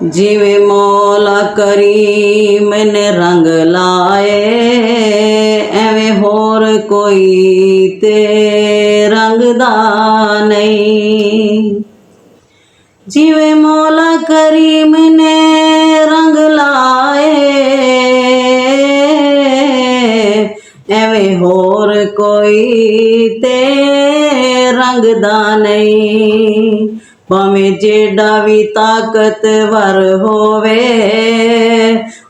जिवे मौला करीम ने रंग लाए, एवें होर कोई ते रंगदा नहीं। जिवे मौला करीम ने रंग लाए, एवें होर कोई ते रंगदा नहीं। भावें जेड़ा भी ताकतवर होवे,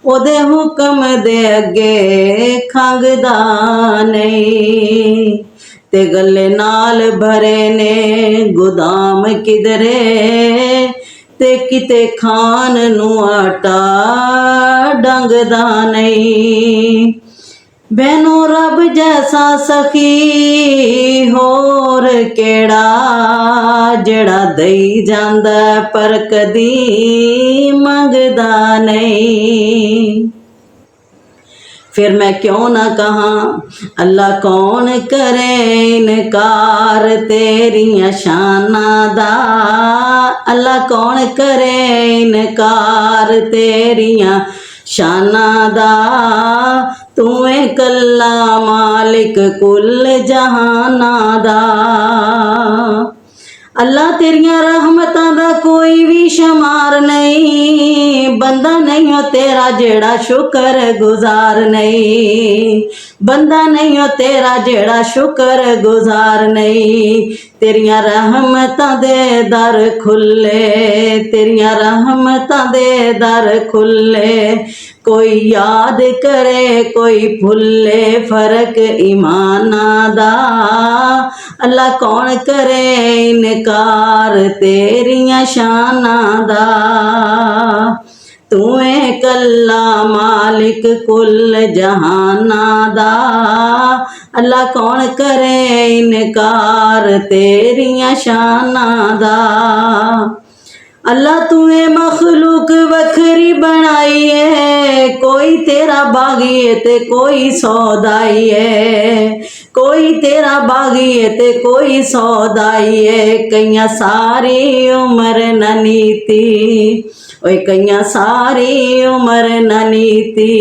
ओदे हुक्म दे अगे खंगदा नहीं। ते गले नाल भरे ने गोदाम किधरे, ते किते खान नू आटा डंगदा नहीं। बहनों रब जैसा सखी होर केड़ा, जेड़ा दई जांदा पर कदी मंगदा नहीं। फिर मैं क्यों ना कहाँ अल्लाह कौन करे इनकार तेरियां शानां दा, अल्लाह कौन करे इनकार तेरियां शानां दा। तू है कल्ला मालिक कुल जहानां दा। अल्लाह तेरियां रहमतां दा कोई भी शुमार नहीं, बंदा नहीं हो तेरा जेड़ा शुक्र गुजार नहीं। बंदा नहीं हो तेरा जेड़ा शुक्र गुजार नहीं। तेरियां रहमतां दे दर खुले, तेरियां रहमतां दे दर खुले। कोई याद करे कोई भुले फर्क ईमानां दा, अल्लाह कौन करे इनकार तेरियां शानां दा। तू है कल्ला मालिक कुल जहानां दा, अल्लाह कौन करे इनकार तेरियां शानां दा। अल्लाह तूने मखलूक वखरी बनाई है, कोई तेरा बागी है ते कोई सौदाई है। कोई तेरा बागी है ते कोई सौदाई है। कईयां सारी उम्र न नीती, ओए कईयां सारी उम्र न नीती।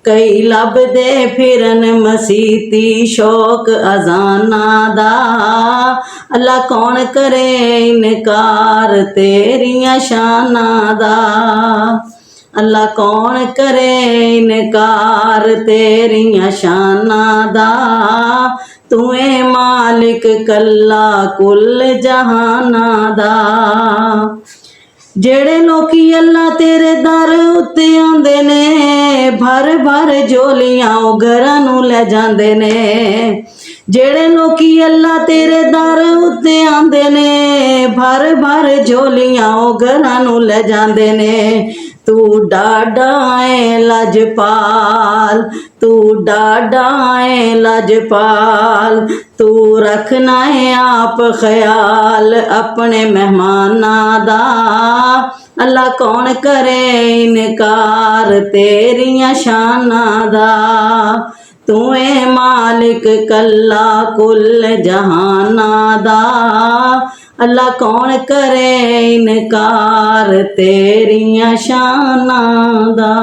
कई लभदे फिरन मसीती शौक अजानां दा, अल्लाह कौन करे इनकार तेरियां शानां दा। अल्लाह कौन करे इनकार तेरियां शानां दा। तू है मालिक कल्ला कुल जहानां दा। जेड़े लोकी अल्लाह तेरे दर उत्ते आंदे ने, भर भर झोलियां ओ घरां नू ले जांदे ने। जेड़े लोकी अल्लाह तेरे दर उत्ते आंदे ने, भर भर झोलियां ओ घरां नू ले जांदे ने। तू डाडा है लजपाल, तू डाडा है लजपाल। तू रखना है आप ख्याल अपने मेहमानां दा, अल्लाह कौन करे इनकार तेरियां शानां दा। तू है मालिक कल्ला कुल जहानां दा, अल्लाह कौन करे इनकार तेरियां शानां दा।